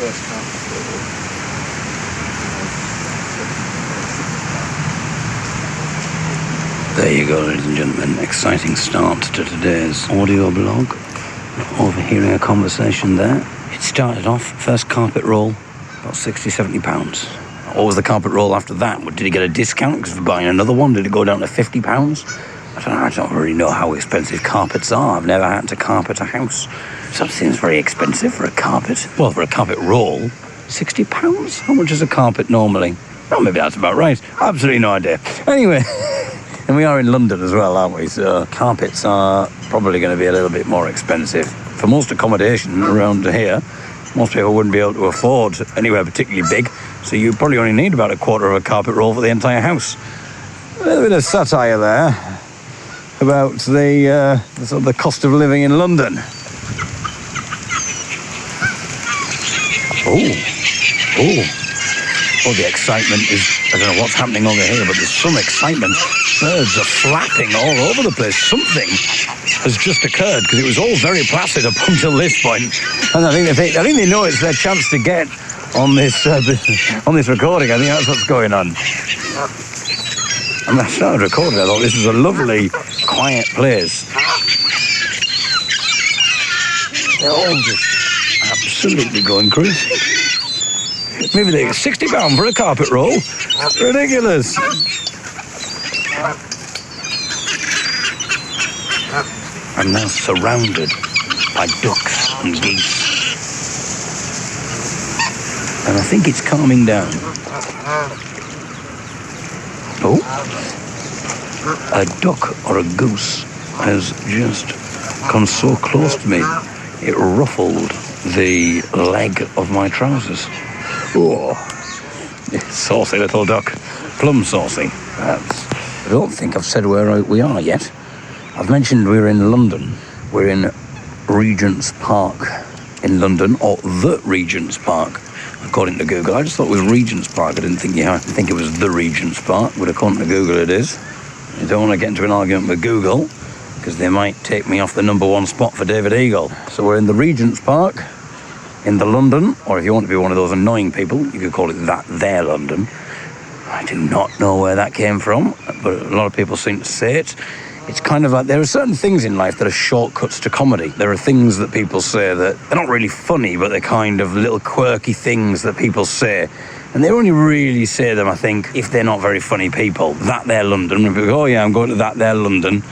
first carpet. There you go, ladies and gentlemen. Exciting start to today's audio blog. Overhearing a conversation there. It started off, first carpet roll, about £60-70. What was the carpet roll after that? Did he get a discount because of buying another one? Did it go down to £50? I don't really know how expensive carpets are. I've never had to carpet a house. So it seems very expensive for a carpet. Well, for a carpet roll, £60? How much is a carpet normally? Oh, maybe that's about right. Absolutely no idea. Anyway, and we are in London as well, aren't we? So carpets are probably going to be a little bit more expensive. For most accommodation around here, most people wouldn't be able to afford anywhere particularly big. So you probably only need about a quarter of a carpet roll for the entire house. A little bit of satire there about the cost of living in London. Oh, the excitement is, I don't know what's happening over here, but there's some excitement. Birds are flapping all over the place. Something has just occurred, because it was all very placid up until this point. And I think they know it's their chance to get on this recording. I think that's what's going on. And I started recording, I thought this was a lovely, quiet place. They're all just absolutely going crazy. Maybe they get £60 for a carpet roll. Ridiculous. I'm now surrounded by ducks and geese. And I think it's calming down. Oh, a duck or a goose has just come so close to me, it ruffled the leg of my trousers. Oh, saucy little duck, plum saucy. I don't think I've said where we are yet. I've mentioned we're in London. We're in Regent's Park in London, or the Regent's Park, according to Google. I just thought it was Regent's Park. I didn't think you had to think it was the Regent's Park, but according to Google it is. I don't want to get into an argument with Google, because they might take me off the #1 spot for David Eagle. So we're in the Regent's Park, in the London, or if you want to be one of those annoying people, you could call it that there London. I do not know where that came from, but a lot of people seem to say it. It's kind of like, there are certain things in life that are shortcuts to comedy. There are things that people say that they're not really funny, but they're kind of little quirky things that people say. And they only really say them, I think, if they're not very funny people. That there London. And people go, oh yeah, I'm going to that there London.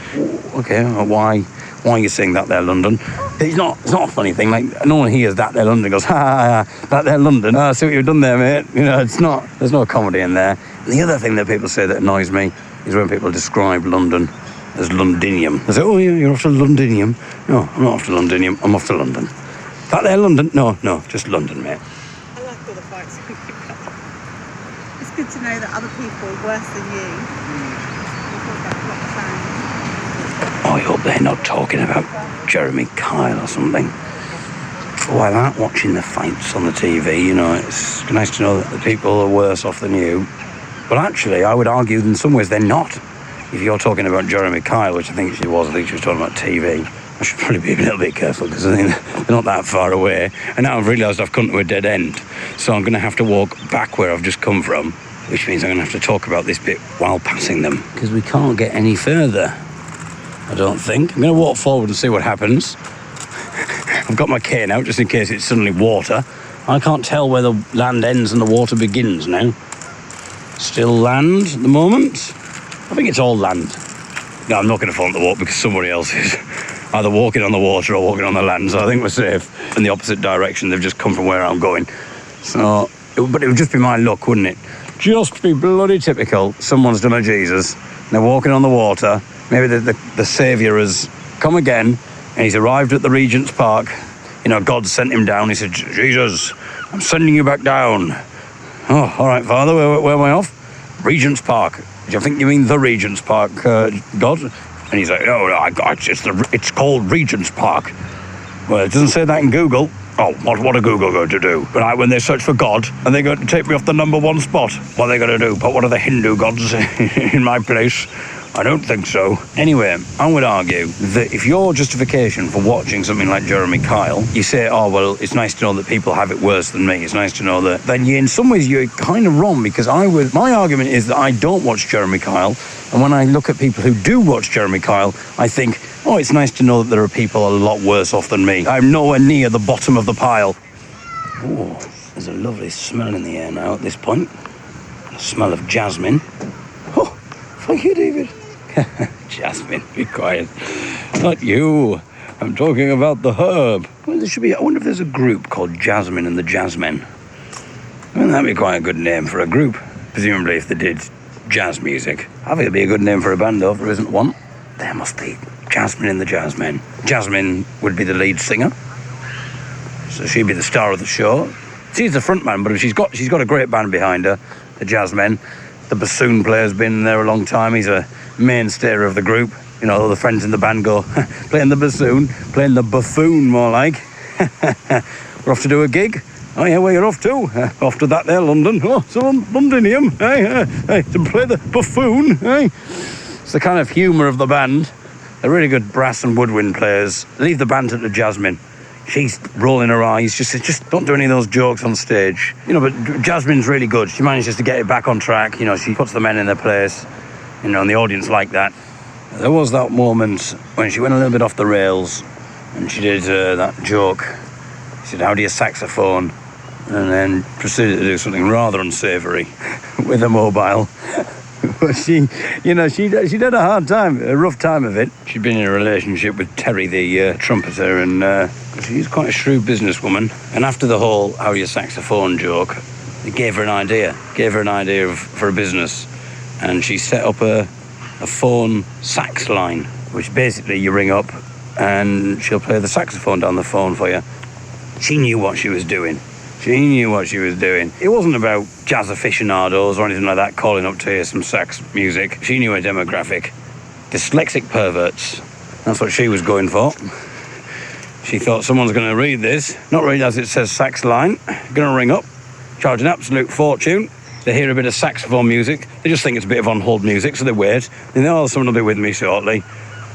Okay, well, why are you saying that there London? It's not a funny thing. Like, no one hears that there London goes, ha, that there London. I see what you've done there, mate. You know, there's no comedy in there. And the other thing that people say that annoys me is when people describe London as Londinium. They say, oh yeah, you're off to Londinium. No, I'm not off to Londinium, I'm off to London. That there London? No, just London, mate. I like all the fights we pick up. It's good to know that other people are worse than you. Oh, I hope they're not talking about Jeremy Kyle or something. While I'm watching the fights on the TV, you know, it's nice to know that the people are worse off than you. But actually, I would argue in some ways they're not. If you're talking about Jeremy Kyle, which I think she was talking about TV, I should probably be a little bit careful, because I think they're not that far away. And now I've realised I've come to a dead end. So I'm going to have to walk back where I've just come from, which means I'm going to have to talk about this bit while passing them, because we can't get any further, I don't think. I'm going to walk forward and see what happens. I've got my cane out just in case it's suddenly water. I can't tell where the land ends and the water begins now. Still land at the moment. I think it's all land. No, I'm not going to fall into the water because somebody else is either walking on the water or walking on the land, so I think we're safe. In the opposite direction, they've just come from where I'm going. So, but it would just be my luck, wouldn't it? Just be bloody typical. Someone's done a Jesus. They're walking on the water. Maybe the Saviour has come again, and he's arrived at the Regent's Park. You know, God sent him down. He said, Jesus, I'm sending you back down. Oh, all right, Father, where am I off? Regent's Park. Do you think you mean the Regent's Park, God? And he's like, no, it's called Regent's Park. Well, it doesn't say that in Google. Oh, what are Google going to do? But when they search for God, and they're going to take me off the #1 spot, what are they going to do? But what are the Hindu gods in my place? I don't think so. Anyway, I would argue that if your justification for watching something like Jeremy Kyle, you say, oh, well, it's nice to know that people have it worse than me. It's nice to know that. Then in some ways you're kind of wrong, because my argument is that I don't watch Jeremy Kyle. And when I look at people who do watch Jeremy Kyle, I think, oh, it's nice to know that there are people a lot worse off than me. I'm nowhere near the bottom of the pile. Oh, there's a lovely smell in the air now at this point. The smell of jasmine. Oh, thank you, David. Jasmine, be quiet. Not you. I'm talking about the herb. Well, there should be. I wonder if there's a group called Jasmine and the Jasmine. Well, that'd be quite a good name for a group. Presumably, if they did jazz music. I think it'd be a good name for a band, though, if there isn't one. There must be. Jasmine and the Jasmine. Jasmine would be the lead singer. So she'd be the star of the show. She's the front man, but if she's got a great band behind her, the Jasmine. The bassoon player's been there a long time. He's a mainstay of the group. You know, all the friends in the band go, playing the bassoon, playing the buffoon more like. We're off to do a gig. Oh yeah, where you're off to? Off to that there, London. Oh, so Londonium. Hey, to play the buffoon. Hey. It's the kind of humour of the band. They're really good brass and woodwind players. Leave the band to Jasmine. She's rolling her eyes, just don't do any of those jokes on stage. You know, but Jasmine's really good. She manages to get it back on track. You know, she puts the men in their place. You know, and the audience like that. There was that moment when she went a little bit off the rails and she did that joke. She said, how do you saxophone? And then proceeded to do something rather unsavoury with a mobile. But she had a hard time, a rough time of it. She'd been in a relationship with Terry, the trumpeter, and she's quite a shrewd businesswoman. And after the whole how do you saxophone joke, it gave her an idea for a business. And she set up a phone sax line, which basically you ring up and she'll play the saxophone down the phone for you. She knew what she was doing. It wasn't about jazz aficionados or anything like that calling up to hear some sax music. She knew her demographic. Dyslexic perverts. That's what she was going for. She thought someone's going to read this, not read as it says sax line, going to ring up, charge an absolute fortune. They hear a bit of saxophone music. They just think it's a bit of on-hold music, so they wait. They know, oh, someone will be with me shortly.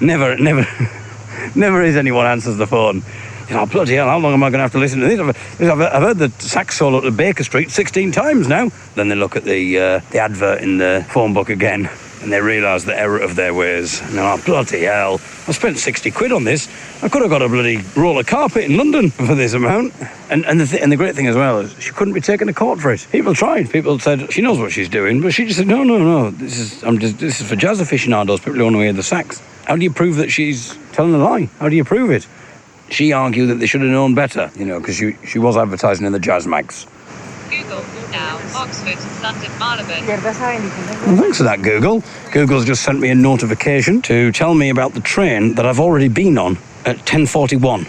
Never is anyone answers the phone. You know, bloody hell, how long am I going to have to listen to this? I've heard the sax solo at Baker Street 16 times now. Then they look at the advert in the phone book again, and they realise the error of their ways. And they're like, bloody hell, I spent 60 quid on this. I could have got a bloody roller carpet in London for this amount. And the great thing as well is she couldn't be taken to court for it. People tried. People said she knows what she's doing, but she just said, no. This is for jazz aficionados, people who want to hear the sax. How do you prove that she's telling a lie? How do you prove it? She argued that they should have known better, you know, because she was advertising in the jazz mags. Google, now, Oxford, London, Marylebone. Well, thanks for that, Google. Google's just sent me a notification to tell me about the train that I've already been on at 10:41,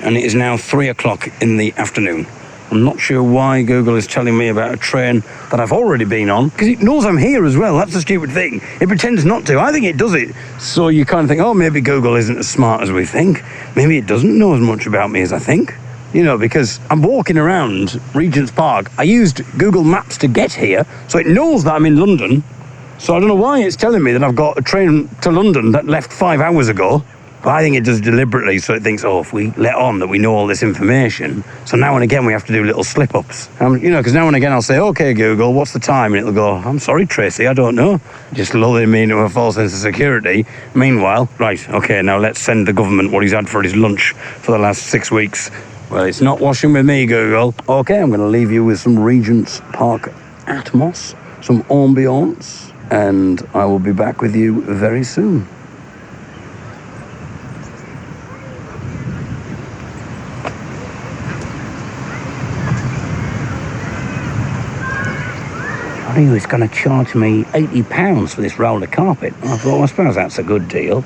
and it is now 3 o'clock in the afternoon. I'm not sure why Google is telling me about a train that I've already been on, because it knows I'm here as well. That's the stupid thing. It pretends not to. I think it does it. So you kind of think, oh, maybe Google isn't as smart as we think. Maybe it doesn't know as much about me as I think. You know, because I'm walking around Regent's Park. I used Google Maps to get here, so it knows that I'm in London. So I don't know why it's telling me that I've got a train to London that left 5 hours ago. But I think it does deliberately, so it thinks, oh, if we let on that we know all this information, so now and again we have to do little slip-ups. You know, because now and again I'll say, okay, Google, what's the time? And it'll go, I'm sorry, Tracy, I don't know. Just lulling me into a false sense of security. Meanwhile, right, okay, now let's send the government what he's had for his lunch for the last 6 weeks. Well, it's not washing with me, Google. Okay, I'm going to leave you with some Regent's Park atmos, some ambiance, and I will be back with you very soon. He was going to charge me £80 for this roller carpet. I thought, well, I suppose that's a good deal.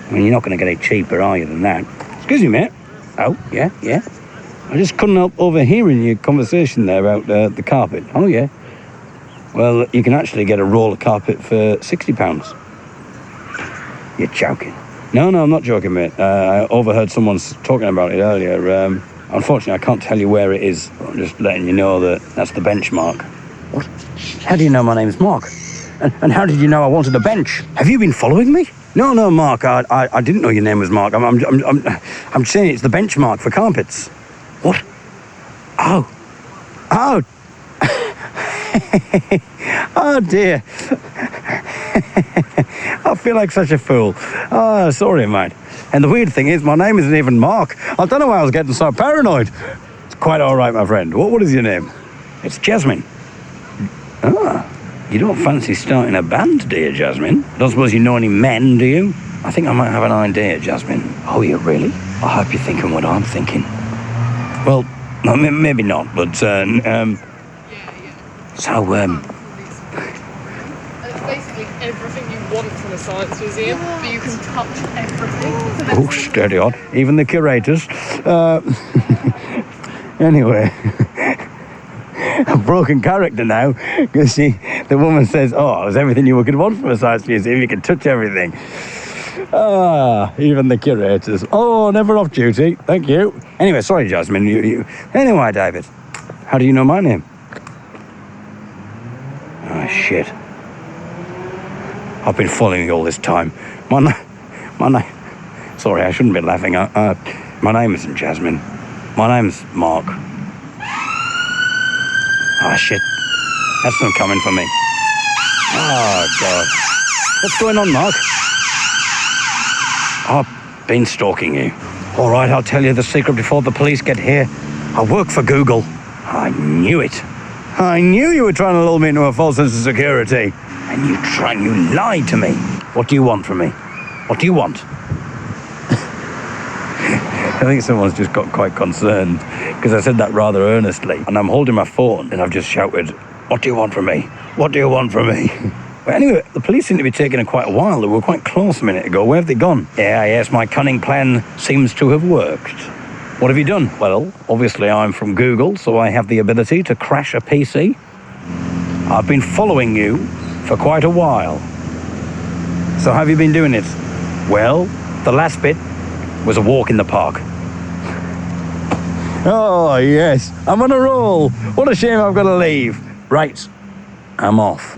I mean, you're not going to get it cheaper, are you, than that? Excuse me, mate. Oh, yeah. I just couldn't help overhearing your conversation there about the carpet. Oh, yeah. Well, you can actually get a roller carpet for £60. You're joking. No, I'm not joking, mate. I overheard someone talking about it earlier. Unfortunately, I can't tell you where it is. I'm just letting you know that that's the benchmark. What? How do you know my name's Mark? And how did you know I wanted a bench? Have you been following me? No, Mark. I didn't know your name was Mark. I'm saying it's the benchmark for carpets. What? Oh. Oh dear. I feel like such a fool. Oh, sorry, mate. And the weird thing is, my name isn't even Mark. I don't know why I was getting so paranoid. It's quite all right, my friend. What is your name? It's Jasmine. Ah, you don't fancy starting a band, do you, Jasmine? I don't suppose you know any men, do you? I think I might have an idea, Jasmine. Oh, you really? I hope you're thinking what I'm thinking. Well, maybe not, but, So, It's basically everything you want from a science museum, but you can touch everything. oh, steady on. Even the curators. Anyway, a broken character now, because the woman says, oh, it was everything you could want from a science museum, you can touch everything. Even the curators. Oh, never off duty. Thank you. Anyway, sorry, Jasmine. Anyway, David, how do you know my name? Oh, shit. I've been following you all this time. My name... Sorry, I shouldn't be laughing. My name isn't Jasmine. My name's Mark. Oh, shit. That's them coming for me. Oh, God. What's going on, Mark? I've been stalking you. All right, I'll tell you the secret before the police get here. I work for Google. I knew it. I knew you were trying to lull me into a false sense of security. And you lied to me. What do you want from me? What do you want? I think someone's just got quite concerned because I said that rather earnestly. And I'm holding my phone and I've just shouted, what do you want from me? What do you want from me? But anyway, the police seem to be taking quite a while. They were quite close a minute ago. Where have they gone? Yes, my cunning plan seems to have worked. What have you done? Well, obviously I'm from Google, so I have the ability to crash a PC. I've been following you for quite a while. So how have you been doing it? Well, the last bit was a walk in the park. Oh, yes, I'm on a roll. What a shame I've got to leave. Right, I'm off.